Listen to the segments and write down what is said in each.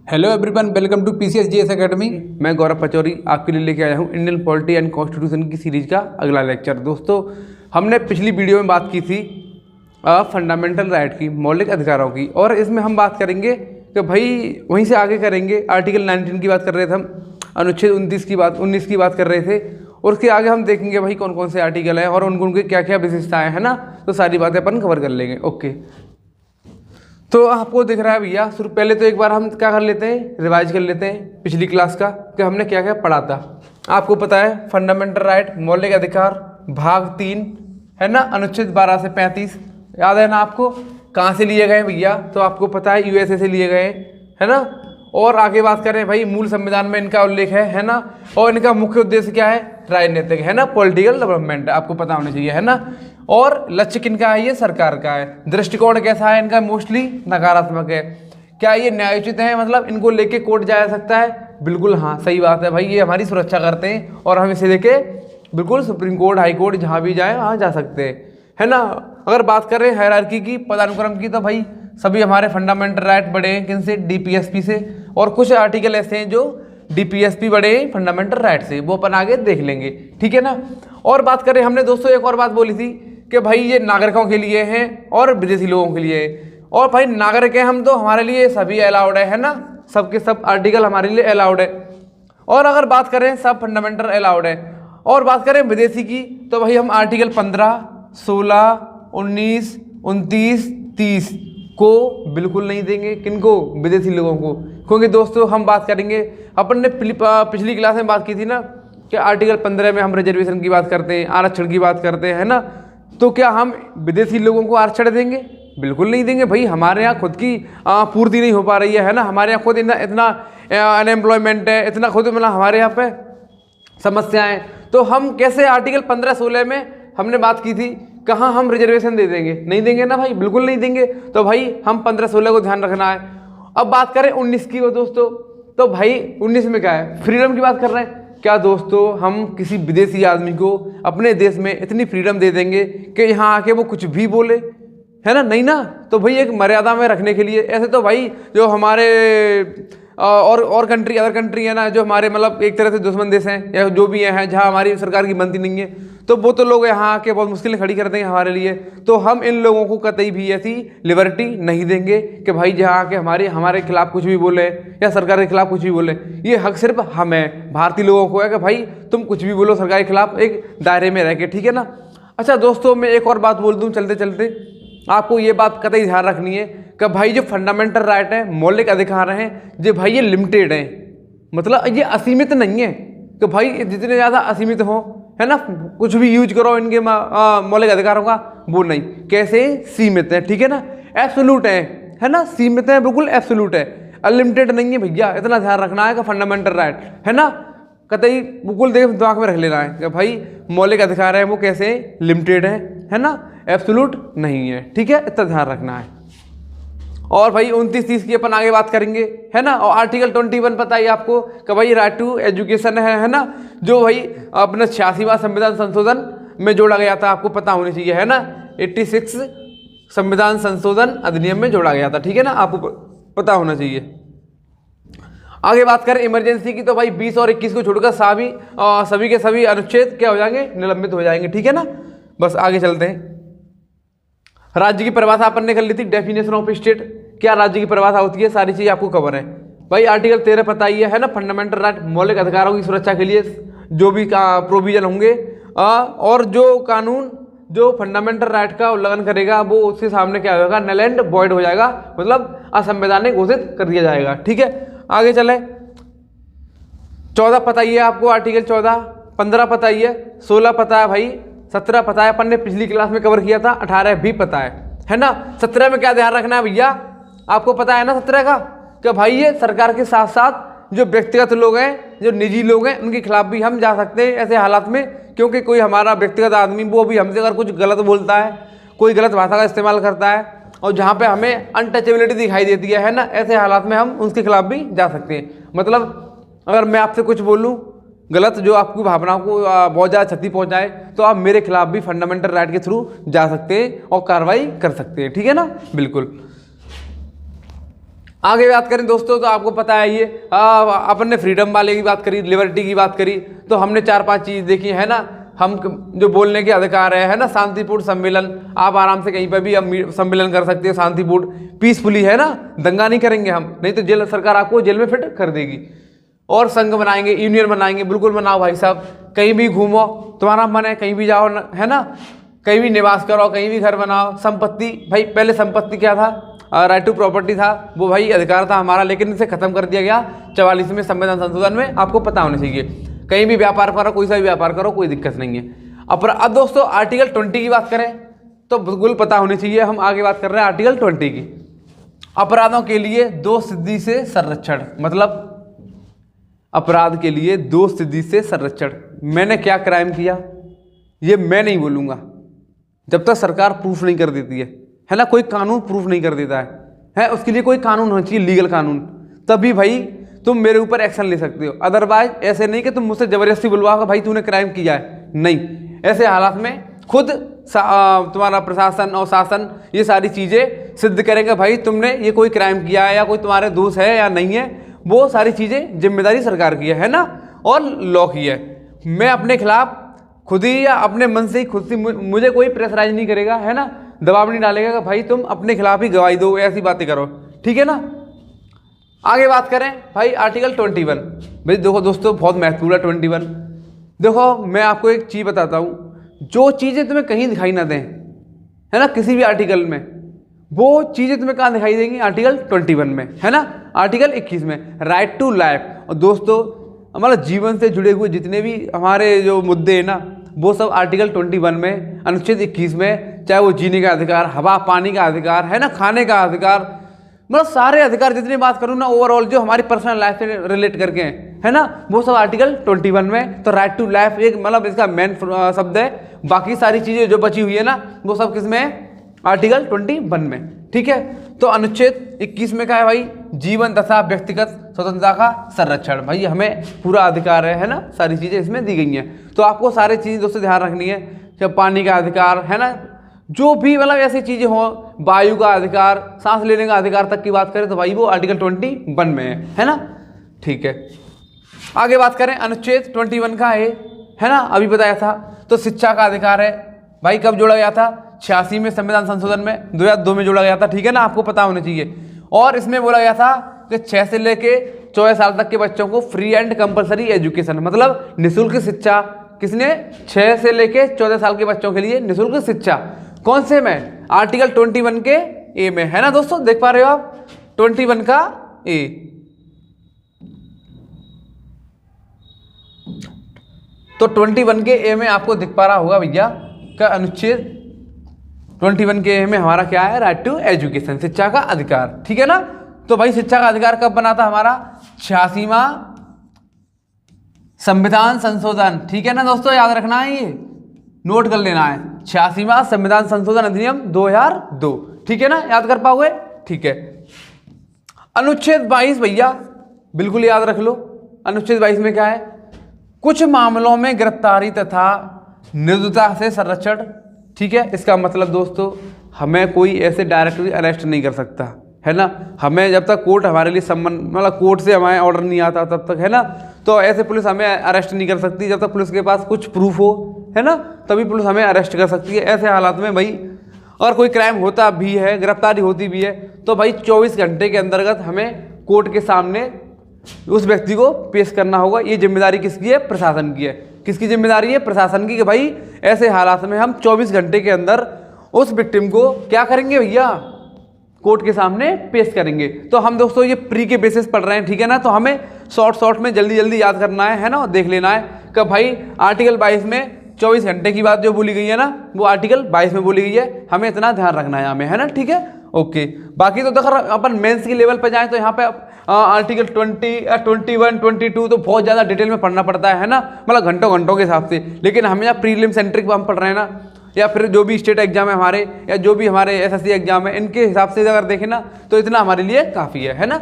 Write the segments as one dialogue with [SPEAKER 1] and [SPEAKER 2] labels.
[SPEAKER 1] Hello everyone, welcome to PCS GS academy. मैं गौरव पचौरी आपके लिए लेके आया हूँ इंडियन पॉलिटी एंड कॉन्स्टिट्यूशन की सीरीज का अगला लेक्चर। दोस्तों, हमने पिछली वीडियो में बात की थी फंडामेंटल राइट की, मौलिक अधिकारों की, और इसमें हम बात करेंगे कि भाई वहीं से आगे करेंगे। आर्टिकल 19 की बात कर रहे थे हम, अनुच्छेद 19 की बात कर रहे थे, और उसके आगे हम देखेंगे भाई कौन कौन से आर्टिकल हैं और उनके क्या क्या विशेषताएँ हैं ना, तो सारी बातें अपन कवर कर लेंगे। ओके, तो आपको दिख रहा है भैया, शुरू पहले तो एक बार हम क्या कर लेते हैं, रिवाइज कर लेते हैं पिछली क्लास का कि हमने क्या क्या पढ़ा था। आपको पता है फंडामेंटल राइट, मौलिक अधिकार, भाग 3 है ना, अनुच्छेद 12 से 35 याद है ना आपको। कहाँ से लिए गए भैया, तो आपको पता है यूएसए से लिए गए है ना। और आगे बात करें भाई, मूल संविधान में इनका उल्लेख है ना, और इनका मुख्य उद्देश्य क्या है, राजनीतिक है ना, पॉलिटिकल डेवलपमेंट, आपको पता होना चाहिए है ना। और लक्ष्य किनका है, ये सरकार का है। दृष्टिकोण कैसा है इनका, मोस्टली नकारात्मक है। क्या ये न्यायोचित है, मतलब इनको लेके कोर्ट जाया सकता है, बिल्कुल हाँ सही बात है भाई, ये हमारी सुरक्षा करते हैं और हम इसे लेके बिल्कुल सुप्रीम कोर्ट, हाई कोर्ट जहाँ भी जाए वहाँ जा सकते हैं है ना। अगर बात करें हायरार्की की, पदानुक्रम की, तो भाई सभी हमारे फंडामेंटल राइट बढ़े हैं किनसे, डीपीएसपी से, और कुछ आर्टिकल ऐसे हैं जो डीपीएसपी बढ़े हैं फंडामेंटल राइट से, वो अपन आगे देख लेंगे, ठीक है ना। और बात करें, हमने दोस्तों एक और बात बोली थी कि भाई ये नागरिकों के लिए हैं और विदेशी लोगों के लिए है। और भाई नागरिक हैं हम, तो हमारे लिए सभी अलाउड है ना, सबके सब आर्टिकल हमारे लिए अलाउड है। और अगर बात करें सब फंडामेंटल अलाउड है। और बात करें विदेशी की, तो भाई हम आर्टिकल 15, 16, 19, 29, 30 को बिल्कुल नहीं देंगे। किनको, विदेशी लोगों को। क्योंकि दोस्तों हम बात करेंगे, अपन ने पिछली क्लास में बात की थी ना कि आर्टिकल 15 में हम रिजर्वेशन की बात करते हैं, आरक्षण की बात करते हैं ना, तो क्या हम विदेशी लोगों को आरक्षण देंगे, बिल्कुल नहीं देंगे भाई। हमारे यहाँ खुद की पूर्ति नहीं हो पा रही है ना, हमारे यहाँ खुद इतना अनएम्प्लॉयमेंट है, इतना खुद मतलब हमारे यहाँ पे समस्याएं, तो हम कैसे आर्टिकल 15-16 में हमने बात की थी, कहाँ हम रिजर्वेशन दे देंगे, नहीं देंगे ना भाई, बिल्कुल नहीं देंगे। तो भाई हम 15-16 को ध्यान रखना है। अब बात करें 19 की वो दोस्तों, तो भाई 19 में क्या है, फ्रीडम की बात कर रहे हैं। क्या दोस्तों हम किसी विदेशी आदमी को अपने देश में इतनी फ्रीडम दे देंगे कि यहाँ आके वो कुछ भी बोले, है ना, नहीं ना। तो भाई एक मर्यादा में रखने के लिए, ऐसे तो भाई जो हमारे और कंट्री, अदर कंट्री है ना, जो हमारे मतलब एक तरह से दुश्मन देश हैं या जो भी हैं जहाँ हमारी सरकार की बनती नहीं है, तो वो तो लोग यहाँ आके बहुत मुश्किलें खड़ी कर देंगे हमारे लिए। तो हम इन लोगों को कतई भी ऐसी लिबर्टी नहीं देंगे कि भाई जहाँ आके हमारे खिलाफ कुछ भी बोले या सरकार के खिलाफ कुछ भी बोले। ये हक सिर्फ हमें भारतीय लोगों को है कि भाई तुम कुछ भी बोलो सरकार के खिलाफ, एक दायरे में रह के, ठीक है ना। अच्छा दोस्तों, मैं एक और बात बोल दूँ चलते चलते, आपको ये बात कतई ध्यान रखनी है कि भाई जो फंडामेंटल राइट है, मौलिक अधिकार हैं, जो भाई ये लिमिटेड हैं, मतलब ये असीमित नहीं है कि भाई जितने ज़्यादा असीमित हो, है ना, कुछ भी यूज करो इनके मौलिक अधिकारों का, वो नहीं, कैसे सीमित है, ठीक है ना, एब्सोल्यूट है ना, सीमित है, बिल्कुल एब्सोल्यूट है, अनलिमिटेड नहीं है भैया। इतना ध्यान रखना है कि फंडामेंटल राइट है ना, कतई बिल्कुल देख दिमाग में रख लेना है कि भाई मौलिक अधिकार है वो कैसे लिमिटेड है ना, एब्सोल्यूट नहीं है, ठीक है, इतना ध्यान रखना है। और भाई 29-30 की अपन आगे बात करेंगे, है ना। और आर्टिकल 21 पता है आपको कि भाई राइट टू एजुकेशन है ना, जो भाई अपना 86वां संविधान संशोधन में जोड़ा गया था, आपको पता होनी चाहिए है ना, 86 संविधान संशोधन अधिनियम में जोड़ा गया था, ठीक है ना, आपको पता होना चाहिए। आगे बात करें इमरजेंसी की, तो भाई 20 और 21 को छोड़कर सभी के सभी अनुच्छेद क्या हो जाएंगे, निलंबित हो जाएंगे, ठीक है ना। बस आगे चलते हैं। राज्य की परिभाषा अपन ने कर ली थी, डेफिनेशन ऑफ स्टेट, क्या राज्य की परिभाषा होती है, सारी चीज़ आपको कवर है भाई। आर्टिकल 13 पता ही है ना, फंडामेंटल राइट, मौलिक अधिकारों की सुरक्षा के लिए जो भी प्रोविजन होंगे, और जो कानून जो फंडामेंटल राइट का उल्लंघन करेगा वो उसके सामने क्या होगा, नल एंड वॉइड हो जाएगा, मतलब असंवैधानिक घोषित कर दिया जाएगा, ठीक है। आगे चले, 14 पता ही है आपको, आर्टिकल 14, 15 पता ही है, 16 पता है भाई, 17 पता है, अपन ने पिछली क्लास में कवर किया था, 18 भी पता है ना। 17 में क्या ध्यान रखना है भैया, आपको पता है ना 17 का, कि भाई ये सरकार के साथ साथ जो व्यक्तिगत लोग हैं, जो निजी लोग हैं, उनके खिलाफ भी हम जा सकते हैं ऐसे हालात में, क्योंकि कोई हमारा व्यक्तिगत आदमी वो भी हमसे अगर कुछ गलत बोलता है, कोई गलत भाषा का इस्तेमाल करता है, और जहाँ पे हमें अनटचेबिलिटी दिखाई देती है ना, ऐसे हालात में हम उसके खिलाफ भी जा सकते हैं। मतलब अगर मैं आपसे कुछ बोलूँ गलत, जो आपकी भावनाओं को बहुत ज़्यादा क्षति पहुँचाए, तो आप मेरे खिलाफ भी फंडामेंटल राइट के थ्रू जा सकते हैं और कार्रवाई कर सकते हैं, ठीक है ना, बिल्कुल। आगे बात करें दोस्तों तो आपको पता है ये अपन ने फ्रीडम वाले की बात करी, लिबर्टी की बात करी, तो हमने 4-5 चीज़ देखी है ना। हम जो बोलने के अधिकार है ना, शांतिपूर्ण सम्मेलन, आप आराम से कहीं पर भी हम सम्मेलन कर सकते हो शांतिपूर्ण, पीसफुली, है ना। दंगा नहीं करेंगे हम, नहीं तो जेल, सरकार आपको जेल में फिट कर देगी। और संघ बनाएंगे, यूनियन बनाएंगे, बिल्कुल बनाओ भाई साहब, कहीं भी घूमो, तुम्हारा मन है कहीं भी जाओ, है ना, कहीं भी निवास करो, कहीं भी घर बनाओ। संपत्ति, भाई पहले संपत्ति क्या था, राइट टू प्रॉपर्टी था, वो भाई अधिकार था हमारा, लेकिन इसे खत्म कर दिया गया 44वें संविधान संशोधन में, आपको पता होना चाहिए। कहीं भी व्यापार करो, कोई सा भी व्यापार करो, कोई दिक्कत नहीं है। अब दोस्तों आर्टिकल 20 की बात करें तो बिल्कुल पता होनी चाहिए। हम आगे बात कर रहे हैं आर्टिकल 20 की। अपराधों के लिए 2 सिद्धि से संरक्षण, मतलब अपराध के लिए 2 सिद्धि से संरक्षण। मैंने क्या क्राइम किया ये मैं नहीं बोलूँगा जब तक सरकार प्रूफ नहीं कर देती है ना। कोई कानून प्रूफ नहीं कर देता है, उसके लिए कोई कानून होना चाहिए, लीगल कानून, तभी भाई तुम मेरे ऊपर एक्शन ले सकते हो। अदरवाइज ऐसे नहीं कि तुम मुझसे ज़बरदस्ती बुलवाओ भाई तूने क्राइम किया है, नहीं। ऐसे हालात में खुद तुम्हारा प्रशासन और शासन ये सारी चीज़ें सिद्ध करेंगे भाई तुमने ये कोई क्राइम किया है या कोई तुम्हारे दोष है या नहीं है। वो सारी चीज़ें जिम्मेदारी सरकार की है ना, और लॉ की है। मैं अपने खिलाफ खुद ही या अपने मन से ही खुद से, मुझे कोई प्रेशराइज नहीं करेगा, है ना, दबाव नहीं डालेगा कि भाई तुम अपने खिलाफ ही गवाही दो, ऐसी बातें करो, ठीक है ना। आगे बात करें भाई आर्टिकल 21। भाई देखो दोस्तों बहुत महत्वपूर्ण है 21। देखो मैं आपको एक चीज़ बताता हूँ, जो चीज़ें तुम्हें कहीं दिखाई ना दें, है ना, किसी भी आर्टिकल में, वो चीज़ें तुम्हें कहाँ दिखाई देंगी, आर्टिकल 21 में, है ना। आर्टिकल 21 में राइट टू लाइफ। और दोस्तों हमारा जीवन से जुड़े हुए जितने भी हमारे जो मुद्दे हैं ना, वो सब आर्टिकल 21 में, अनुच्छेद 21 में, चाहे वो जीने का अधिकार, हवा पानी का अधिकार, है ना, खाने का अधिकार, मतलब सारे अधिकार जितनी बात करूँ ना ओवरऑल जो हमारी पर्सनल लाइफ से रिलेट करके हैं, है ना, वो सब आर्टिकल 21 में। तो राइट टू लाइफ एक मतलब इसका मेन शब्द है। बाकी सारी चीज़ें जो बची हुई है ना वो सब किस में है, आर्टिकल 21 में, ठीक है। तो अनुच्छेद 21 में क्या है भाई, जीवन तथा व्यक्तिगत स्वतंत्रता का संरक्षण। भाई हमें पूरा अधिकार है ना, सारी चीज़ें इसमें दी गई हैं। तो आपको सारी चीज़ें दोस्तों ध्यान रखनी है, जब पानी का अधिकार, है ना, जो भी मतलब ऐसी चीज़ें हों, वायु का अधिकार, सांस लेने का अधिकार तक की बात करें तो भाई वो आर्टिकल 21 में है ना, ठीक है। आगे बात करें अनुच्छेद 21 का है ना, अभी बताया था। तो शिक्षा का अधिकार है भाई, कब जोड़ा गया था, 86 में संविधान संशोधन में 2002 में जोड़ा गया था, ठीक है ना, आपको पता होना चाहिए। और इसमें बोला गया था कि 6 से लेके 14 साल तक के बच्चों को फ्री एंड कंपलसरी एजुकेशन, मतलब निःशुल्क शिक्षा, किसने, 6 से लेके 14 साल के बच्चों के लिए निःशुल्क शिक्षा। कौन से में, आर्टिकल 21 के ए में, है ना दोस्तों, देख पा रहे हो आप 21 का ए। तो 21 के ए में आपको दिख पा रहा होगा भैया का अनुच्छेद 21 के ए में हमारा क्या है, राइट टू एजुकेशन, शिक्षा का अधिकार, ठीक है ना। तो भाई शिक्षा का अधिकार कब बना था हमारा, 86वां संविधान संशोधन, ठीक है ना दोस्तों, याद रखना है, ये नोट कर लेना है, 86वां संविधान संशोधन अधिनियम 2002, ठीक है ना, याद कर पाओगे, ठीक है। अनुच्छेद 22 भैया बिल्कुल याद रख लो। अनुच्छेद 22 में क्या है, कुछ मामलों में गिरफ्तारी तथा निर्दोषता से संरक्षण, ठीक है। इसका मतलब दोस्तों हमें कोई ऐसे डायरेक्टली अरेस्ट नहीं कर सकता, है ना, हमें जब तक कोर्ट हमारे लिए सम्मन, मतलब कोर्ट से हमारे ऑर्डर नहीं आता तब तक, है ना। तो ऐसे पुलिस हमें अरेस्ट नहीं कर सकती, जब तक पुलिस के पास कुछ प्रूफ हो, है ना, तभी पुलिस हमें अरेस्ट कर सकती है। ऐसे हालात में भाई और कोई क्राइम होता भी है, गिरफ्तारी होती भी है, तो भाई 24 घंटे के अंतर्गत हमें कोर्ट के सामने उस व्यक्ति को पेश करना होगा। ये जिम्मेदारी किसकी है, प्रशासन की है। किसकी जिम्मेदारी है, प्रशासन की, कि भाई ऐसे हालात में हम 24 घंटे के अंदर उस विक्टिम को क्या करेंगे भैया, कोर्ट के सामने पेश करेंगे। तो हम दोस्तों ये प्री के बेसिस पढ़ रहे हैं, ठीक है ना, तो हमें शॉर्ट में जल्दी याद करना है ना, और देख लेना है कि भाई आर्टिकल 22 में 24 घंटे की बात जो बोली गई है ना, वो आर्टिकल 22 में बोली गई है, हमें इतना ध्यान रखना है हमें, है ना, ठीक है, ओके। बाकी तो देखो अपन मेंस की लेवल पे जाएं तो यहाँ पे आर्टिकल 20, 21, 22 तो बहुत ज़्यादा डिटेल में पढ़ना पड़ता है ना, मतलब घंटों के हिसाब से। लेकिन हम यहाँ प्रीलिम सेंट्रिक हम पढ़ रहे हैं ना, या फिर जो भी स्टेट एग्जाम है हमारे, या जो भी हमारे SSC एग्जाम है, इनके हिसाब से अगर देखें ना तो इतना हमारे लिए काफ़ी है ना,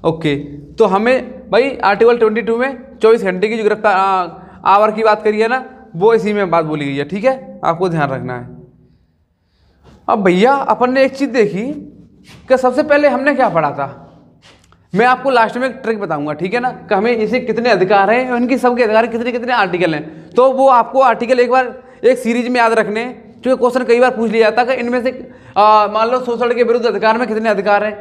[SPEAKER 1] ओके। तो हमें भाई आर्टिकल 22 में 24 घंटे की जो गिरफ्तार आवर की बात करी है ना, वो इसी में बात बोली गई है, ठीक है, आपको ध्यान रखना है। अब भैया अपन ने एक चीज़ देखी कि सबसे पहले हमने क्या पढ़ा था, मैं आपको लास्ट में एक ट्रिक बताऊंगा, ठीक है ना, कि हमें इसे कितने अधिकार हैं, इनकी सबके अधिकार कितने कितने आर्टिकल हैं। तो वो आपको आर्टिकल एक बार एक सीरीज में याद रखने, क्योंकि क्वेश्चन कई बार पूछ लिया जाता है कि इनमें से मान लो शोषण के विरुद्ध अधिकार में कितने अधिकार हैं,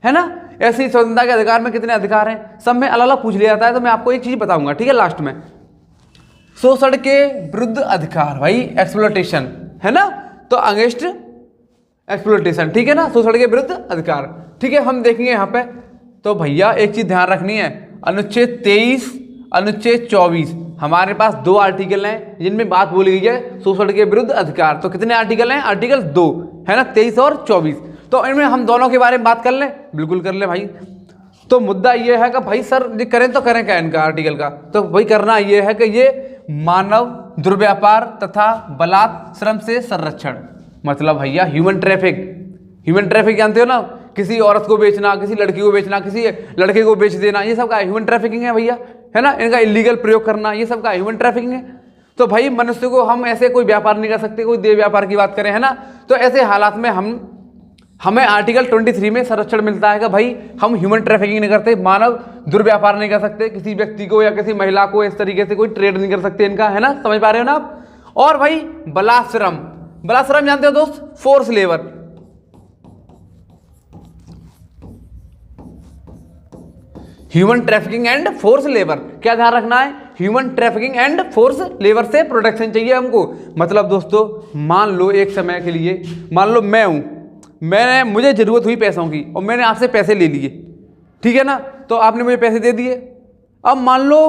[SPEAKER 1] है ना, ऐसी स्वतंत्रता के अधिकार में कितने अधिकार हैं, सब में अलग अलग पूछ लिया जाता है। तो मैं आपको एक चीज बताऊंगा, ठीक है, लास्ट में शोषण के विरुद्ध अधिकार, भाई एक्सप्लॉयटेशन, है ना, तो अगेंस्ट एक्सप्लॉयटेशन, ठीक है ना, शोषण के विरुद्ध अधिकार, ठीक है। हम देखेंगे यहाँ पे, तो भैया एक चीज ध्यान रखनी है, अनुच्छेद 23, अनुच्छेद 24, हमारे पास 2 आर्टिकल हैं जिनमें बात बोली गई है शोषण के विरुद्ध अधिकार। तो कितने आर्टिकल हैं? आर्टिकल 2, है ना, 23 और 24। तो इनमें हम दोनों के बारे में बात कर लें, बिल्कुल कर लें भाई। तो मुद्दा ये है कि भाई सर ये करें तो करें क्या इनका आर्टिकल का, तो भाई करना ये है कि ये मानव दुर्व्यापार तथा बलात् श्रम से संरक्षण, मतलब भैया ह्यूमन ट्रैफिक, ह्यूमन ट्रैफिक जानते हो ना, किसी औरत को बेचना, किसी लड़की को बेचना, किसी लड़के को बेच देना, ये सब का ह्यूमन ट्रैफिकिंग है भैया, है ना, इनका इलीगल प्रयोग करना, ये सब का ह्यूमन ट्रैफिकिंग है। तो भाई मनुष्य को हम ऐसे कोई व्यापार नहीं कर सकते, कोई देह व्यापार की बात करें, है ना। तो ऐसे हालात में हमें आर्टिकल 23 में संरक्षण मिलता है कि भाई हम ह्यूमन ट्रैफिकिंग नहीं करते, मानव दुर्व्यापार नहीं कर सकते, किसी व्यक्ति को या किसी महिला को इस तरीके से कोई ट्रेड नहीं कर सकते इनका, है ना, समझ पा रहे हो ना आप। और भाई बलाश्रम, बलाश्रम जानते हो दोस्त, force labour, human trafficking and force labour, क्या ध्यान रखना है, human trafficking and force labour से प्रोटेक्शन चाहिए हमको। मतलब दोस्तों मान लो एक समय के लिए, मान लो मैं हूं, मुझे जरूरत हुई पैसों की और मैंने आपसे पैसे ले लिए, ठीक है ना, तो आपने मुझे पैसे दे दिए। अब मान लो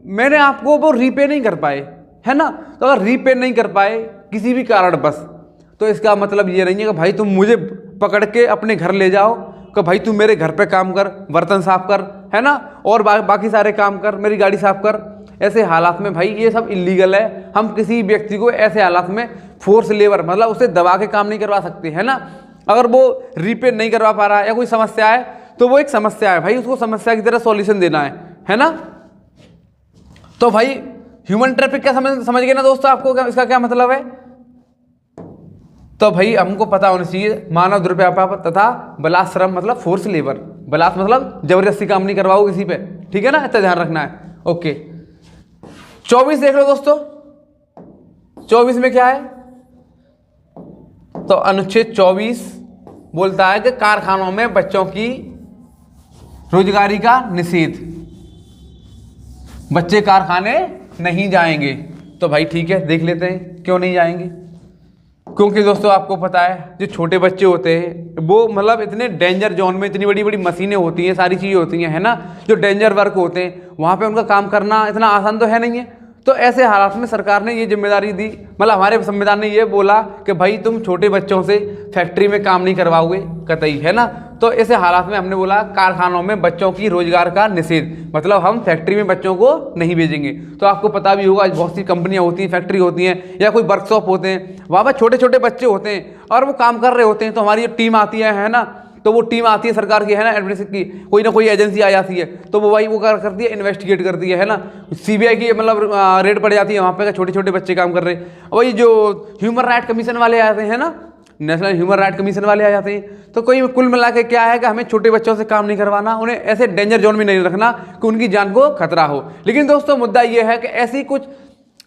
[SPEAKER 1] मैंने आपको वो रीपे नहीं कर पाए, है ना, तो अगर रीपे नहीं कर पाए किसी भी कारण बस, तो इसका मतलब ये नहीं है कि भाई तुम मुझे पकड़ के अपने घर ले जाओ कि भाई तू मेरे घर पे काम कर, बर्तन साफ कर, है ना, और बाकी सारे काम कर, मेरी गाड़ी साफ कर। ऐसे हालात में भाई ये सब इलीगल है। हम किसी व्यक्ति को ऐसे हालात में फोर्स लेबर मतलब उसे दबा के काम नहीं करवा सकते, है ना। अगर वो रीपे नहीं करवा पा रहा है या कोई समस्या है तो वो एक समस्या है भाई, उसको समस्या की तरह सॉल्यूशन देना है ना। तो भाई ह्यूमन ट्रैफिक क्या समझ गए ना दोस्तों, आपको इसका क्या मतलब है। तो भाई हमको पता होना चाहिए मानव दुर्व्यापार तथा बलात् श्रम मतलब फोर्स लेबर, बलात् मतलब जबरदस्ती काम नहीं करवाओ किसी पे, ठीक है ना, इतना ध्यान रखना है। ओके 24 देख लो दोस्तों, 24 में क्या है, तो अनुच्छेद 24 बोलता है कि कारखानों में बच्चों की रोजगारी का निषेध, बच्चे कारखाने नहीं जाएंगे। तो भाई ठीक है, देख लेते हैं क्यों नहीं जाएंगे। क्योंकि दोस्तों आपको पता है जो छोटे बच्चे होते हैं वो मतलब इतने डेंजर जोन में इतनी बड़ी बड़ी मशीनें होती हैं, सारी चीज़ें होती हैं, है ना, जो डेंजर वर्क होते हैं वहाँ पे उनका काम करना इतना आसान तो है नहीं है। तो ऐसे हालात में सरकार ने ये जिम्मेदारी दी, मतलब हमारे संविधान ने ये बोला कि भाई तुम छोटे बच्चों से फैक्ट्री में काम नहीं करवाओगे कतई, है ना। तो ऐसे हालात में हमने बोला कारखानों में बच्चों की रोजगार का निषेध, मतलब हम फैक्ट्री में बच्चों को नहीं भेजेंगे। तो आपको पता भी होगा बहुत सी कंपनियां होती हैं, फैक्ट्री होती हैं या कोई वर्कशॉप होते हैं, वहाँ पर छोटे छोटे बच्चे होते हैं और वो काम कर रहे होते हैं। तो हमारी टीम आती है ना, तो वो टीम आती है सरकार की, है ना, एडमिनिस्ट्रेशन की, कोई ना कोई एजेंसी आ जाती है, तो वो भाई वो करती है, इन्वेस्टिगेट करती है ना, सीबीआई की मतलब रेड पड़ जाती है वहाँ पे छोटे छोटे बच्चे काम कर रहे हैं। वही जो ह्यूमन राइट कमीशन वाले आते हैं ना, नेशनल ह्यूमन राइट कमीशन वाले आ जाते हैं। तो कोई कुल मिला के क्या है कि हमें छोटे बच्चों से काम नहीं करवाना, उन्हें ऐसे डेंजर जोन में नहीं रखना कि उनकी जान को खतरा हो। लेकिन दोस्तों मुद्दा ये है कि ऐसी कुछ,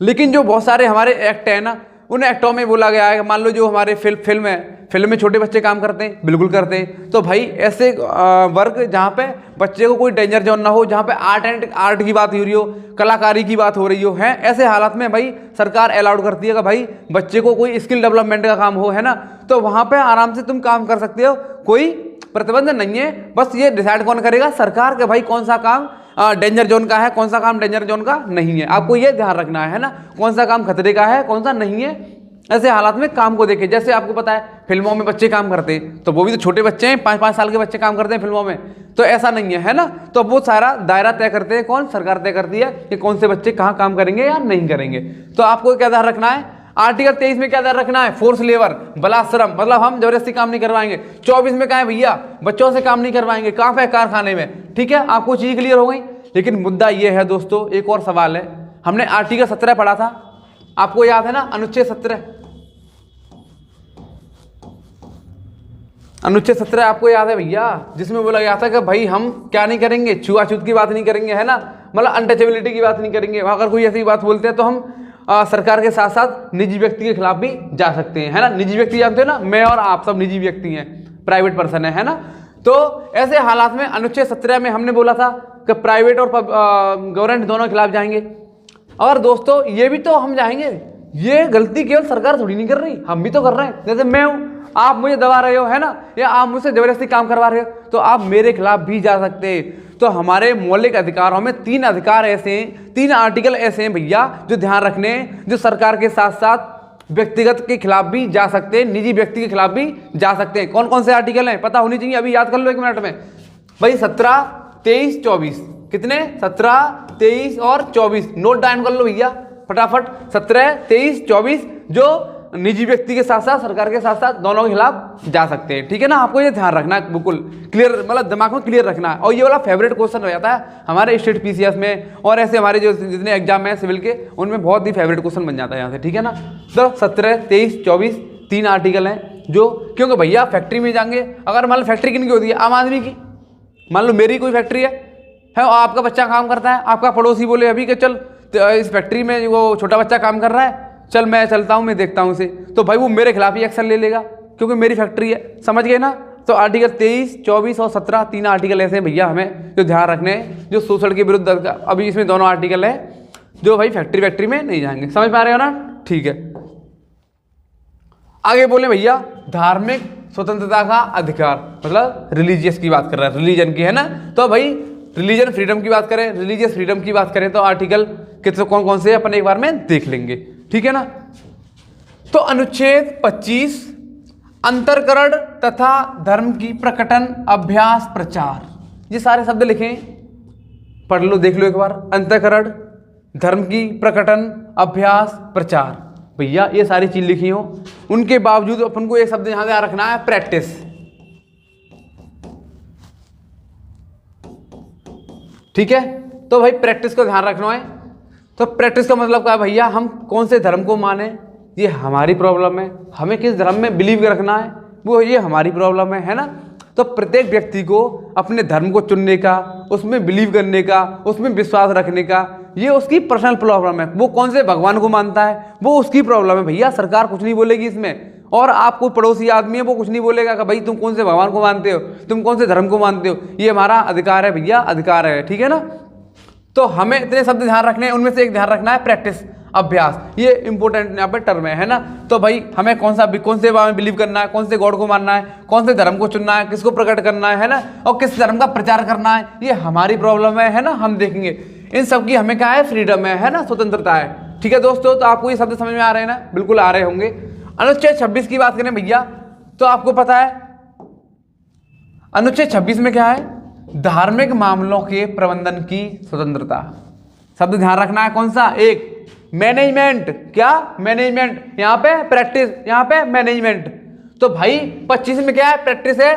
[SPEAKER 1] लेकिन जो बहुत सारे हमारे एक्ट है ना, उन एक्टों में बोला गया है, मान लो जो हमारे फिल्म में छोटे बच्चे काम करते हैं, बिल्कुल करते हैं। तो भाई ऐसे वर्क जहाँ पे बच्चे को कोई डेंजर जोन ना हो, जहाँ पे आर्ट की बात हो रही हो, कलाकारी की बात हो रही हो, है, ऐसे हालात में भाई सरकार अलाउड करती है कि भाई बच्चे को कोई स्किल डेवलपमेंट का काम हो, है ना, तो वहाँ पे आराम से तुम काम कर सकते हो, कोई प्रतिबंध नहीं है। बस ये डिसाइड कौन करेगा, सरकार के भाई कौन सा काम डेंजर जोन का है, कौन सा काम डेंजर जोन का नहीं है। आपको ये ध्यान रखना है ना, कौन सा काम खतरे का है, कौन सा नहीं है। ऐसे हालात में काम को देखें, जैसे आपको पता है फिल्मों में बच्चे काम करते हैं, तो वो भी तो छोटे बच्चे हैं, 5-5 साल के बच्चे काम करते हैं फिल्मों में, तो ऐसा नहीं है ना। तो वो सारा दायरा तय करते हैं कौन, सरकार तय करती है कि कौन से बच्चे कहाँ काम करेंगे या नहीं करेंगे। तो आपको क्या ध्यान रखना है, आर्टिकल 23 में क्या ध्यान रखना है, फोर्स लेबर बलात् श्रम, मतलब हम जबरदस्ती काम नहीं करवाएंगे। 24 में क्या है भैया, बच्चों से काम नहीं करवाएंगे, कहाँ पे, कारखाने में। ठीक है, आपको चीज क्लियर हो गई। लेकिन मुद्दा ये है दोस्तों, एक और सवाल है, हमने आर्टिकल 17 पढ़ा था, आपको याद है ना, अनुच्छेद 17, अनुच्छेद 17 आपको याद है भैया, जिसमें बोला गया था कि भाई हम क्या नहीं करेंगे, छुआछूत की बात नहीं करेंगे, है ना, मतलब अनटचेबिलिटी की बात नहीं करेंगे। अगर कोई ऐसी बात बोलते हैं तो हम सरकार के साथ साथ निजी व्यक्ति के खिलाफ भी जा सकते हैं, है ना। निजी व्यक्ति जानते हो ना, मैं और आप सब निजी व्यक्ति हैं, प्राइवेट पर्सन है ना। तो ऐसे हालात में अनुच्छेद 17 में हमने बोला था कि प्राइवेट और गवर्नमेंट दोनों के खिलाफ जाएंगे। और दोस्तों ये भी तो हम जाएंगे, ये गलती केवल सरकार थोड़ी नहीं कर रही, हम भी तो कर रहे हैं। जैसे मैं हूँ, आप मुझे दबा रहे हो, है ना, या आप मुझसे जबरदस्ती काम करवा रहे हो, तो आप मेरे खिलाफ भी जा सकते हैं। तो हमारे मौलिक अधिकारों में 3 अधिकार ऐसे हैं, 3 आर्टिकल ऐसे हैं भैया जो ध्यान रखने, जो सरकार के साथ साथ व्यक्तिगत के खिलाफ भी जा सकते हैं, निजी व्यक्ति के खिलाफ भी जा सकते हैं। कौन कौन से आर्टिकल हैं पता होनी चाहिए, अभी याद कर लो 1 मिनट में भाई। 17, 23, 24 कितने, 17, 23 और 24 नोट डाउन कर लो भैया फटाफट। 17, 23, 24 जो निजी व्यक्ति के साथ साथ सरकार के साथ साथ दोनों के खिलाफ जा सकते हैं, ठीक है ना। आपको ये ध्यान रखना है, बिल्कुल क्लियर, मतलब दिमाग में क्लियर रखना है। और ये वाला फेवरेट क्वेश्चन हो जाता है हमारे स्टेट पीसीएस में, और ऐसे हमारे जो जितने एग्जाम हैं सिविल के, उनमें बहुत ही फेवरेट क्वेश्चन बन जाता है यहाँ से, ठीक है ना। तो 17, 23, 24 3 आर्टिकल हैं जो, क्योंकि भैया फैक्ट्री में जाएंगे, अगर मान लो फैक्ट्री किन की होती है, आम आदमी की। मान लो मेरी कोई फैक्ट्री है और आपका बच्चा काम करता है, आपका पड़ोसी बोले अभी कि चल इस फैक्ट्री में वो छोटा बच्चा काम कर रहा है, चल मैं चलता हूँ, मैं देखता हूँ उसे, तो भाई वो मेरे खिलाफ ही एक्शन ले लेगा क्योंकि मेरी फैक्ट्री है, समझ गए ना। तो आर्टिकल 23, 24 और 17 3 आर्टिकल ऐसे हैं भैया हमें जो ध्यान रखने हैं, जो शोषण के विरुद्ध। अभी इसमें दोनों आर्टिकल है जो भाई फैक्ट्री में नहीं जाएंगे, समझ पा रहे हो ना, ठीक है। आगे बोले भैया धार्मिक स्वतंत्रता का अधिकार, मतलब रिलीजियस की बात कर रहा है, रिलीजन की, है ना। तो भाई रिलीजन फ्रीडम की बात करें, रिलीजियस फ्रीडम की बात करें तो आर्टिकल कितने कौन कौन से अपन एक बार में देख लेंगे, ठीक है ना। तो अनुच्छेद 25 अंतरकरण तथा धर्म की प्रकटन अभ्यास प्रचार, ये सारे शब्द लिखें, पढ़ लो, देख लो एक बार। अंतरकरण, धर्म की प्रकटन, अभ्यास, प्रचार, भैया ये सारी चीज लिखी हो, उनके बावजूद अपन को एक शब्द यहां से रखना है, प्रैक्टिस, ठीक है। तो भाई प्रैक्टिस को ध्यान रखना है। तो प्रैक्टिस का मतलब क्या है भैया, हम कौन से धर्म को माने ये हमारी प्रॉब्लम है, हमें किस धर्म में बिलीव रखना है वो ये हमारी प्रॉब्लम है ना। तो प्रत्येक व्यक्ति को अपने धर्म को चुनने का, उसमें बिलीव करने का, उसमें विश्वास रखने का, ये उसकी पर्सनल प्रॉब्लम है। वो कौन से भगवान को मानता है वो उसकी प्रॉब्लम है भैया, सरकार कुछ नहीं बोलेगी इसमें। और आप कोई पड़ोसी आदमी है वो कुछ नहीं बोलेगा कि भाई तुम कौन से भगवान को मानते हो, तुम कौन से धर्म को मानते हो, ये हमारा अधिकार है भैया, अधिकार है, ठीक है ना। तो हमें इतने शब्द ध्यान रखने हैं, उनमें से एक ध्यान रखना है प्रैक्टिस, अभ्यास, ये इंपॉर्टेंट यहाँ पे टर्म है ना। तो भाई हमें कौन से में बिलीव करना है, कौन से गॉड को मानना है, कौन से धर्म को चुनना है, किसको प्रकट करना है ना, और किस धर्म का प्रचार करना है, ये हमारी प्रॉब्लम है ना। हम देखेंगे इन सब की हमें क्या है, फ्रीडम है ना, स्वतंत्रता है, ठीक है दोस्तों। तो आपको ये शब्द समझ में आ रहे हैं ना, बिल्कुल आ रहे होंगे। अनुच्छेद 26 की बात करें भैया तो आपको पता है अनुच्छेद 26 में क्या है, धार्मिक मामलों के प्रबंधन की स्वतंत्रता। शब्द ध्यान रखना है कौन सा, एक मैनेजमेंट, क्या मैनेजमेंट, यहां पे प्रैक्टिस, यहां पे मैनेजमेंट। तो भाई 25 में क्या है, प्रैक्टिस है,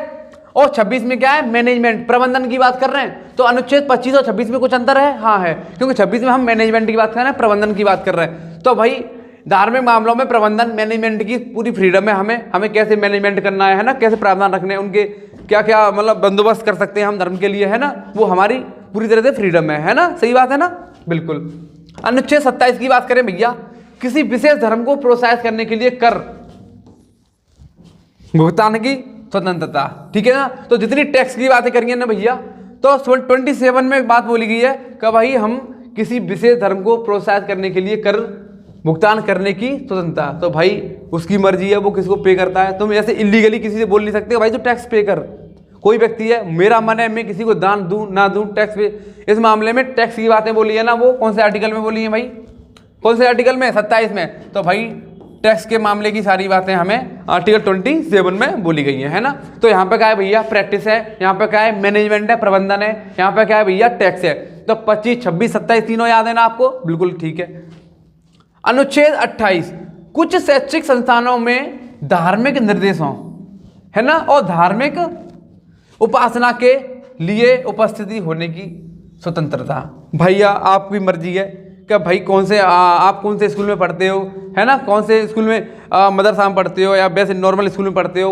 [SPEAKER 1] और 26 में क्या है, मैनेजमेंट, प्रबंधन की बात कर रहे हैं। तो अनुच्छेद 25 और 26 में कुछ अंतर है, हाँ है, क्योंकि 26 में हम मैनेजमेंट की बात कर रहे हैं, प्रबंधन की बात कर रहे हैं। तो भाई धार्मिक मामलों में प्रबंधन, मैनेजमेंट की पूरी फ्रीडम है हमें कैसे मैनेजमेंट करना है ना, कैसे प्रावधान रखने हैं, उनके क्या क्या मतलब बंदोबस्त कर सकते हैं हम धर्म के लिए, है ना, वो हमारी पूरी तरह से फ्रीडम है ना, सही बात है ना, बिल्कुल। अनुच्छेद 27 की बात करें भैया, किसी विशेष धर्म को प्रोत्साहित करने के लिए कर भुगतान की स्वतंत्रता, ठीक है ना। तो जितनी टैक्स की बातें करेंगे ना भैया, तो 27 में बात बोली गई है कि भाई हम किसी विशेष धर्म को प्रोत्साहित करने के लिए कर भुगतान करने की स्वतंत्रता। तो भाई उसकी मर्जी है वो किसको पे करता है, तुम ऐसे इलीगली किसी से बोल नहीं सकते भाई तो टैक्स पे कर। कोई व्यक्ति है, मेरा मन है मैं किसी को दान दूं ना दूं, टैक्स पे। इस मामले में टैक्स की बातें बोली है ना, वो कौन से आर्टिकल में बोली है भाई, कौन से आर्टिकल में, 27 में। तो भाई टैक्स के मामले की सारी बातें हमें आर्टिकल 27 में बोली गई है ना। तो यहाँ पे क्या है भैया, प्रैक्टिस है, यहाँ पे क्या है, मैनेजमेंट है, प्रबंधन है, यहाँ पे क्या है भैया, टैक्स है। तो 25, 26, 27 तीनों याद है ना आपको, बिल्कुल ठीक है। अनुच्छेद 28, कुछ शैक्षिक संस्थानों में धार्मिक निर्देशों, है ना, और धार्मिक उपासना के लिए उपस्थिति होने की स्वतंत्रता। भैया आपकी मर्जी है कि भाई कौन से आप कौन से स्कूल में पढ़ते हो, है ना, कौन से स्कूल में मदरसा में पढ़ते हो या वैसे नॉर्मल स्कूल में पढ़ते हो,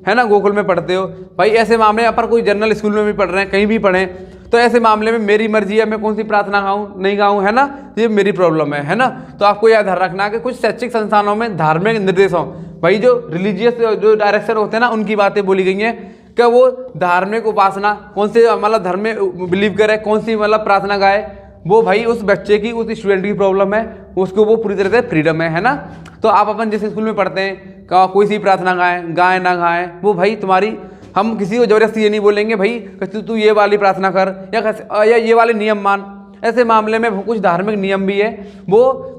[SPEAKER 1] है ना, गोकुल में पढ़ते हो। भाई ऐसे मामले में पर कोई जनरल स्कूल में भी पढ़ रहे हैं, कहीं भी पढ़ें, तो ऐसे मामले में मेरी मर्जी है मैं कौन सी प्रार्थना गाऊँ नहीं गाऊँ, है ना, ये मेरी प्रॉब्लम है ना। तो आपको याद रखना कि कुछ शैक्षिक संस्थानों में धार्मिक निर्देशों, भाई जो रिलीजियस जो डायरेक्टर होते हैं ना, उनकी बातें बोली गई हैं कि वो धार्मिक उपासना कौन से मतलब धर्म में बिलीव करे, कौन सी मतलब प्रार्थना गाए, वो भाई उस बच्चे की, उस स्टूडेंट की प्रॉब्लम है, उसको वो पूरी तरह से फ्रीडम है ना। तो आप अपन जिस स्कूल में पढ़ते हैं कोई सी प्रार्थना गाएं ना गाएं, वो भाई तुम्हारी, हम किसी को जबरदस्ती ये नहीं बोलेंगे भाई कि तू ये वाली प्रार्थना कर या ये वाले नियम मान। ऐसे मामले में कुछ धार्मिक नियम भी है वो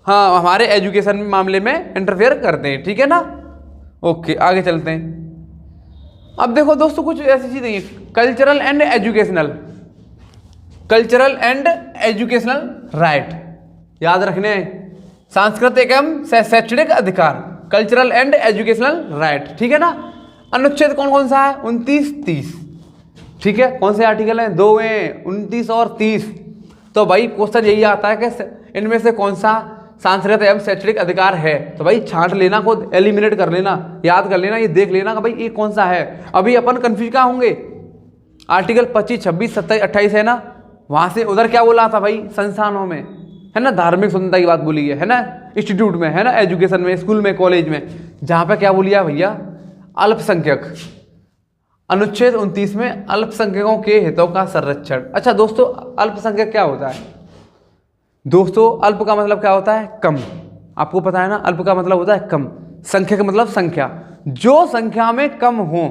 [SPEAKER 1] हाँ हमारे एजुकेशन मामले में इंटरफेयर करते हैं, ठीक है ना। ओके आगे चलते हैं। अब देखो दोस्तों कुछ ऐसी चीज़ें हैं, कल्चरल एंड एजुकेशनल राइट याद रखने हैं, सांस्कृतिक एवं शैक्षणिक अधिकार, कल्चरल एंड एजुकेशनल राइट, ठीक है ना। अनुच्छेद कौन कौन सा है? 29, 30, ठीक है। कौन से आर्टिकल हैं? 2 हैं, 29 और 30। तो भाई क्वेश्चन यही आता है कि इनमें से कौन सा सांस्कृतिक एवं शैक्षणिक अधिकार है। तो भाई छांट लेना, खुद एलिमिनेट कर लेना, याद कर लेना, ये देख लेना कि भाई ये कौन सा है। अभी अपन कंफ्यूज कहाँ होंगे, आर्टिकल 25, 26, 27, 28 है ना, वहाँ से उधर क्या बोला था भाई, संस्थानों में, है ना, धार्मिक स्वतंत्रता की बात बोली है ना, इंस्टीट्यूट में, है ना, एजुकेशन में, स्कूल में, कॉलेज में, जहाँ पे क्या बोलिया भैया, अल्पसंख्यक, अनुच्छेद 29 में अल्पसंख्यकों के हितों का संरक्षण। अच्छा दोस्तों, अल्पसंख्यक क्या होता है? दोस्तों अल्प का मतलब क्या होता है? कम। आपको पता है ना, अल्प का मतलब होता है कम, संख्या का मतलब संख्या, जो संख्या में कम हो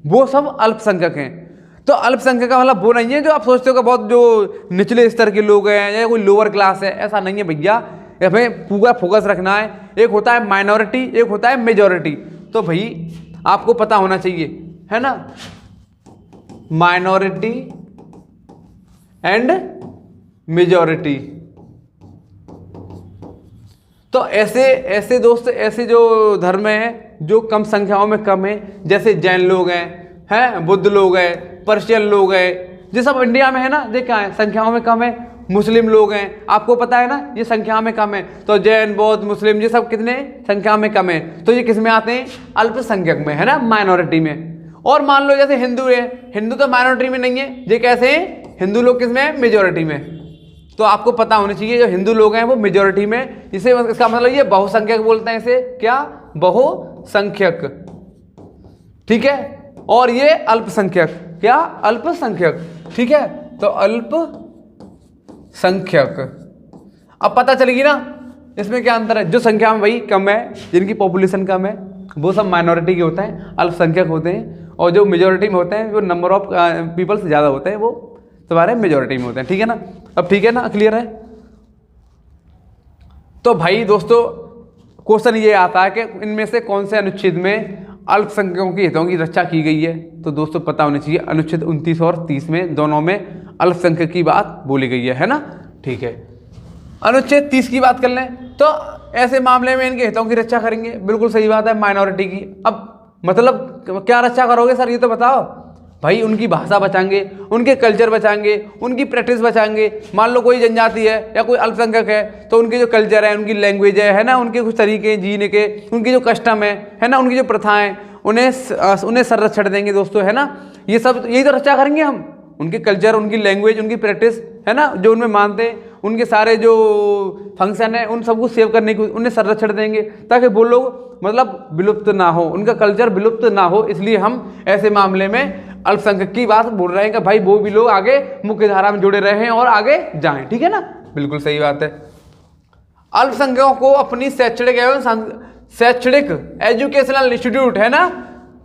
[SPEAKER 1] वो सब अल्पसंख्यक हैं। तो अल्पसंख्यक का मतलब वो नहीं है जो आप सोचते हो कि बहुत जो निचले स्तर के लोग हैं या कोई लोअर क्लास है, ऐसा नहीं है भैया। हमें पूरा फोकस रखना है, एक होता है माइनॉरिटी, एक होता है मेजॉरिटी। तो भाई आपको पता होना चाहिए, है ना, माइनॉरिटी एंड मेजॉरिटी। तो ऐसे दोस्त, ऐसे जो धर्म है जो कम संख्याओं में कम है, जैसे जैन लोग हैं, बुद्ध लोग हैं, पर्शियन लोग हैं, ये सब इंडिया में है ना, देखा है संख्याओं में कम है। मुस्लिम लोग हैं, आपको पता है ना, ये संख्या में कम है। तो जैन, बौद्ध, मुस्लिम, ये सब कितने संख्या में कम है, तो ये किस में आते हैं? अल्पसंख्यक में, है ना, माइनॉरिटी में। और मान लो जैसे हिंदू है, हिंदू तो माइनॉरिटी में नहीं है, ये कैसे हैं? हिंदू लोग किस में है? मेजोरिटी में। तो आपको पता होना चाहिए जो हिंदू लोग हैं वो मेजोरिटी में, इसे इसका मतलब ये बहुसंख्यक बोलते हैं, इसे क्या? बहुसंख्यक, ठीक है। और ये अल्पसंख्यक, क्या? अल्पसंख्यक, ठीक है। तो अल्पसंख्यक, अब पता चलेगी ना इसमें क्या अंतर है। जो संख्या में भाई कम है, जिनकी पॉपुलेशन कम है, वो सब माइनॉरिटी के होते हैं, अल्पसंख्यक होते हैं। और जो मेजोरिटी में होते हैं, जो नंबर ऑफ पीपल से ज़्यादा होते हैं, वो तुम्हारे मेजोरिटी में होते हैं, ठीक है ना। अब ठीक है ना, क्लियर है। तो भाई दोस्तों क्वेश्चन ये आता है कि इनमें से कौन से अनुच्छेद में अल्पसंख्यकों के हितों की रक्षा की गई है। तो दोस्तों पता होना चाहिए अनुच्छेद 29 और 30 में, दोनों में अल्पसंख्यक की बात बोली गई है ना, ठीक है। अनुच्छेद 30 की बात कर लें तो ऐसे मामले में इनके हितों की रक्षा करेंगे, बिल्कुल सही बात है, माइनॉरिटी की। अब मतलब क्या रक्षा करोगे सर, ये तो बताओ भाई। उनकी भाषा बचाएंगे, उनके कल्चर बचाएंगे, उनकी प्रैक्टिस बचाएंगे। मान लो कोई जनजाति है या कोई अल्पसंख्यक है, तो उनके जो कल्चर है, उनकी लैंग्वेज है ना, उनके कुछ तरीके जीने के, उनकी जो कस्टम है ना, उनकी जो प्रथाएं, उन्हें संरक्षण देंगे दोस्तों, है ना। ये सब यही तो रक्षा करेंगे हम, उनके कल्चर, उनकी लैंग्वेज, उनकी प्रैक्टिस, है ना, जो उनमें मानते हैं, उनके सारे जो फंक्शन है, उन सबको सेव करने की उन्हें संरक्षण देंगे, ताकि वो लोग मतलब विलुप्त ना हो, उनका कल्चर विलुप्त ना हो। इसलिए हम ऐसे मामले में अल्पसंख्यक की बात बोल रहे हैं कि भाई वो भी लोग आगे मुख्य धारा में जुड़े रहें और आगे जाएं, ठीक है ना, बिल्कुल सही बात है। अल्पसंख्यकों को अपनी शैक्षणिक एवं शैक्षणिक एजुकेशनल इंस्टीट्यूट, है ना,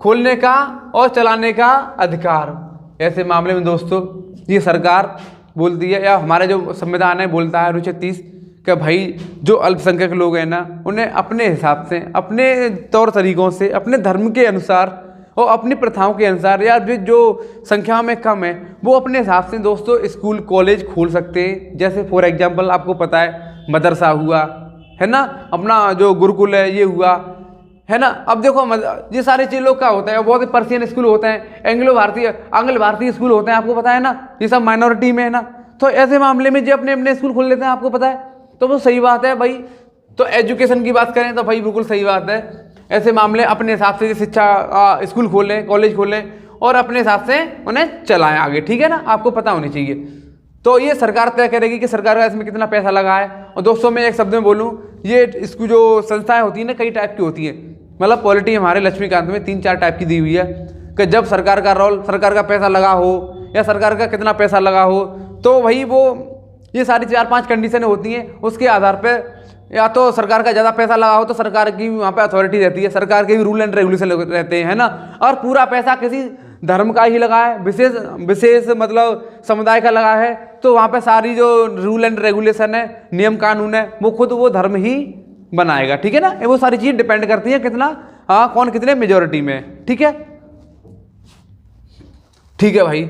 [SPEAKER 1] खोलने का और चलाने का अधिकार। ऐसे मामले में दोस्तों ये सरकार बोलती है, या हमारे जो संविधान है बोलता है अनुच्छेद 30 कि भाई जो अल्पसंख्यक लोग हैं ना, उन्हें अपने हिसाब से, अपने तौर तरीकों से, अपने धर्म के अनुसार और अपनी प्रथाओं के अनुसार, या जो संख्या में कम है, वो अपने हिसाब से दोस्तों स्कूल कॉलेज खोल सकते हैं। जैसे फॉर एग्जांपल आपको पता है मदरसा हुआ, है ना, अपना जो गुरुकुल है ये हुआ, है ना। अब देखो ये सारे चीज़ लोग क्या होता है, बहुत ही पर्शियन स्कूल होते हैं, आंग्ल भारतीय स्कूल होते हैं, आपको पता है ना, ये सब माइनॉरिटी में है ना। तो ऐसे मामले में जो अपने अपने स्कूल खोल लेते हैं, आपको पता है, तो वो सही बात है भाई। तो एजुकेशन की बात करें तो भाई बिल्कुल सही बात है। ऐसे मामले अपने हिसाब से शिक्षा स्कूल खोलें, कॉलेज खोलें और अपने हिसाब से उन्हें चलाएं आगे, ठीक है ना, आपको पता होनी चाहिए। तो ये सरकार तय करेगी कि सरकार का इसमें कितना पैसा लगा है। और दोस्तों मैं एक शब्द में बोलूँ, ये इसकी जो संस्थाएं होती हैं ना, कई टाइप की होती हैं। मतलब पॉलिटी हमारे लक्ष्मीकांत में 3-4 टाइप की दी हुई है कि जब सरकार का रोल, सरकार का पैसा लगा हो या सरकार का कितना पैसा लगा हो, तो वही वो ये सारी 4-5 कंडीशनें होती हैं। उसके आधार पर या तो सरकार का ज़्यादा पैसा लगा हो तो सरकार की वहाँ पे अथॉरिटी रहती है, सरकार के भी रूल एंड रेगुलेशन रहते हैं, है ना। और पूरा पैसा किसी धर्म का ही लगा है, विशेष मतलब समुदाय का लगा है, तो वहाँ पे सारी जो रूल एंड रेगुलेशन है, नियम कानून है, वो खुद वो धर्म ही बनाएगा, ठीक है ना। वो सारी चीज़ डिपेंड करती है कितना कौन कितने मेजोरिटी में, ठीक है। ठीक है भाई,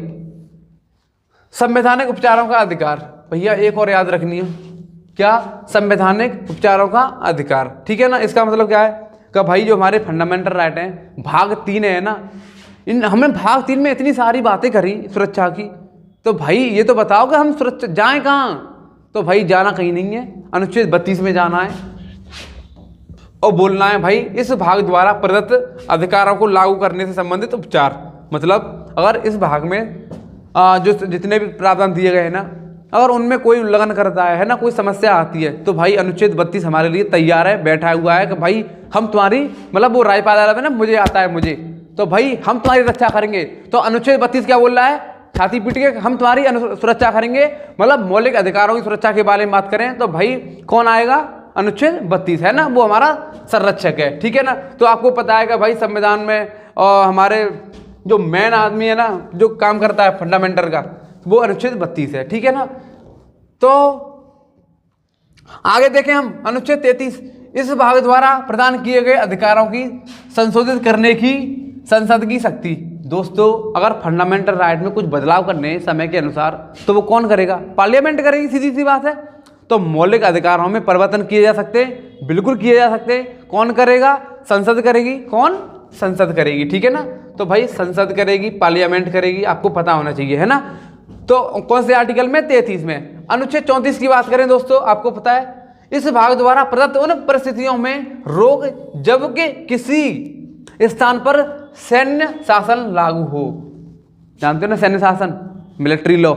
[SPEAKER 1] संवैधानिक उपचारों का अधिकार, भैया एक और याद रखनी है, क्या, संवैधानिक उपचारों का अधिकार, ठीक है ना। इसका मतलब क्या है कि भाई जो हमारे फंडामेंटल राइट हैं, भाग 3 है ना, इन हमने भाग 3 में इतनी सारी बातें करी सुरक्षा की, तो भाई ये तो बताओ कि हम सुरक्षा जाएं कहाँ। तो भाई जाना कहीं नहीं है, अनुच्छेद 32 में जाना है और बोलना है भाई इस भाग द्वारा प्रदत्त अधिकारों को लागू करने से संबंधित उपचार। मतलब अगर इस भाग में जो जितने भी प्रावधान दिए गए हैं ना, अगर उनमें कोई उल्लंघन करता है ना, कोई समस्या आती है, तो भाई अनुच्छेद 32 हमारे लिए तैयार है, बैठा हुआ है कि भाई हम तुम्हारी, मतलब वो रायपाल में ना, मुझे आता है मुझे, तो भाई हम तुम्हारी रक्षा करेंगे। तो अनुच्छेद 32 क्या बोल रहा है, छाती पीट के हम तुम्हारी सुरक्षा करेंगे। मतलब मौलिक अधिकारों की सुरक्षा के बारे में बात करें तो भाई कौन आएगा, अनुच्छेद 32 है ना, वो हमारा संरक्षक है, ठीक है ना। तो आपको पता है कि भाई संविधान में हमारे जो मेन आदमी है ना, जो काम करता है फंडामेंटल का, वो अनुच्छेद 32 है, ठीक है ना। तो आगे देखें हम अनुच्छेद 33, इस भाग द्वारा प्रदान किए गए अधिकारों की संशोधित करने की संसद की शक्ति। दोस्तों अगर फंडामेंटल राइट में कुछ बदलाव करने समय के अनुसार, तो वो कौन करेगा, पार्लियामेंट करेगी, सीधी सी बात है। तो मौलिक अधिकारों में परिवर्तन किए जा सकते हैं, बिल्कुल किए जा सकते हैं। कौन करेगा, संसद करेगी। कौन, संसद करेगी, ठीक है ना। तो भाई संसद करेगी, पार्लियामेंट करेगी, आपको पता होना चाहिए, है ना। तो कौन से आर्टिकल में, 33 में। अनुच्छेद 34 की बात करें दोस्तों, आपको पता है, इस भाग द्वारा प्रदत्त उन परिस्थितियों में रोक जबकि किसी स्थान पर सैन्य शासन लागू हो। जानते हो ना सैन्य शासन, मिलिट्री लॉ,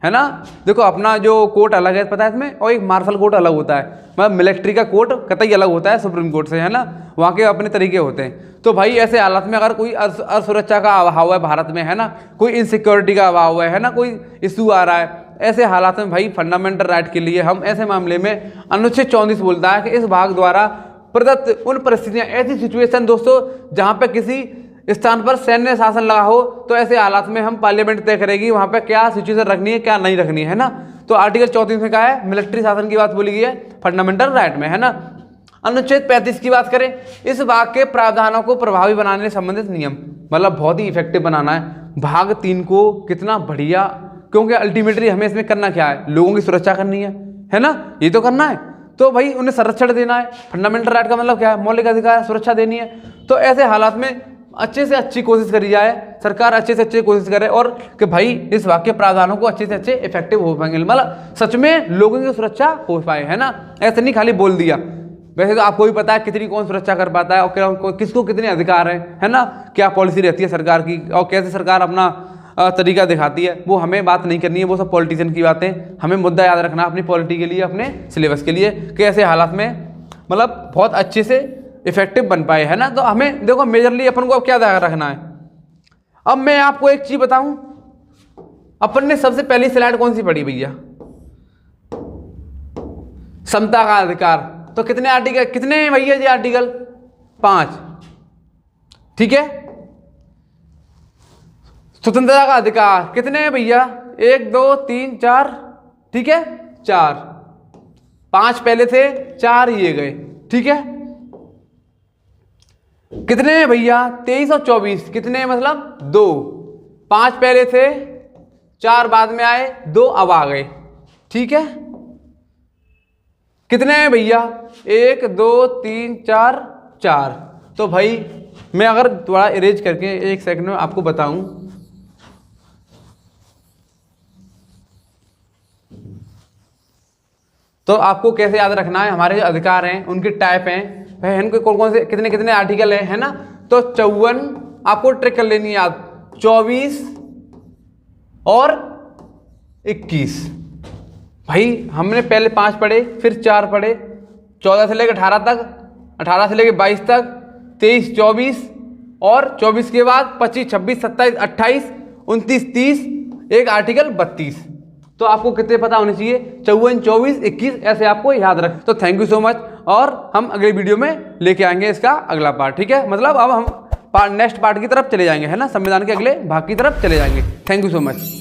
[SPEAKER 1] है ना। देखो अपना जो कोर्ट अलग है, पता है इसमें, और एक मार्शल कोर्ट अलग होता है। मतलब मिलिट्री का कोर्ट कतई अलग होता है सुप्रीम कोर्ट से, है ना, वहाँ के अपने तरीके होते हैं। तो भाई ऐसे हालात में अगर कोई असुरक्षा का अभाव है भारत में, है ना, कोई इनसिक्योरिटी का अभाव है ना, कोई इशू आ रहा है, ऐसे हालात में भाई फंडामेंटल राइट के लिए हम ऐसे मामले में अनुच्छेद 34 बोलता है कि इस भाग द्वारा प्रदत्त उन परिस्थितियां, ऐसी सिचुएशन दोस्तों जहां पे किसी स्थान पर सैन्य शासन लगा हो, तो ऐसे हालात में हम पार्लियामेंट तय करेगी वहां पे क्या सिचुएशन रखनी है, क्या नहीं रखनी है ना। तो आर्टिकल 34 में क्या है, मिलिट्री शासन की बात बोली गई है फंडामेंटल राइट में, है ना। अनुच्छेद 35 की बात करें, इस भाग के प्रावधानों को प्रभावी बनाने से संबंधित नियम, मतलब बहुत ही इफेक्टिव बनाना है भाग 3 को, कितना बढ़िया, क्योंकि अल्टीमेटली हमें इसमें करना क्या है, लोगों की सुरक्षा करनी है ना, ये तो करना है। तो भाई उन्हें संरक्षण देना है, फंडामेंटल राइट का मतलब क्या है, मौलिक अधिकार, सुरक्षा देनी है। तो ऐसे हालात में अच्छे से अच्छी कोशिश करी जाए, सरकार अच्छे से अच्छी कोशिश करे, और कि भाई इस वाक्य प्रावधानों को अच्छे से अच्छे इफेक्टिव हो पाएंगे, मतलब सच में लोगों की सुरक्षा हो पाए, है ना। ऐसे नहीं खाली बोल दिया, वैसे तो आपको भी पता है कितनी कौन सुरक्षा कर पाता है और किसको कितने अधिकार है ना, क्या पॉलिसी रहती है सरकार की और कैसे सरकार अपना तरीका दिखाती है, वो हमें बात नहीं करनी है, वो सब पॉलिटिशियन की बातें। हमें मुद्दा याद रखना अपनी पॉलिटी के लिए, अपने सिलेबस के लिए, कि ऐसे हालात में मतलब बहुत अच्छे से इफेक्टिव बन पाए, है ना। तो हमें देखो मेजरली अपन को अब क्या ध्यान रखना है। अब मैं आपको एक चीज बताऊं, अपन ने सबसे पहली स्लाइड कौन सी पढ़ी भैया, समता का अधिकार। तो कितने आर्टिकल, कितने भैया जी आर्टिकल, 5, ठीक है। स्वतंत्रता का अधिकार कितने हैं भैया, 1 2 3 4, ठीक है, 4, 5 पहले थे, 4 ये गए, ठीक है। कितने हैं भैया, 23 और 24, कितने मतलब 2, 5 पहले थे, 4 बाद में आए, 2 अब आ गए, ठीक है। कितने हैं भैया, 1 2 3 4, 4। तो भाई मैं अगर थोड़ा इरेज करके 1 सेकंड में आपको बताऊं, तो आपको कैसे याद रखना है, हमारे जो अधिकार हैं उनके टाइप हैं, वह इनके कौन कौन से कितने कितने आर्टिकल हैं, है ना। तो 54 आपको ट्रिक कर लेनी है याद, 24 और 21। भाई हमने पहले 5 पढ़े, फिर 4 पढ़े, 14 से लेकर 18 तक, 18 से लेकर 22 तक, 23, 24 और 24 के बाद 25, 26, 27, 28, 29, 30, एक आर्टिकल 32। तो आपको कितने पता होने चाहिए, 54, 24, 21, ऐसे आपको याद रख। तो थैंक यू सो मच, और हम अगले वीडियो में लेके आएंगे इसका अगला पार्ट, ठीक है। मतलब अब हम नेक्स्ट पार्ट की तरफ चले जाएंगे, है ना, संविधान के अगले भाग की तरफ चले जाएंगे। Thank you so much.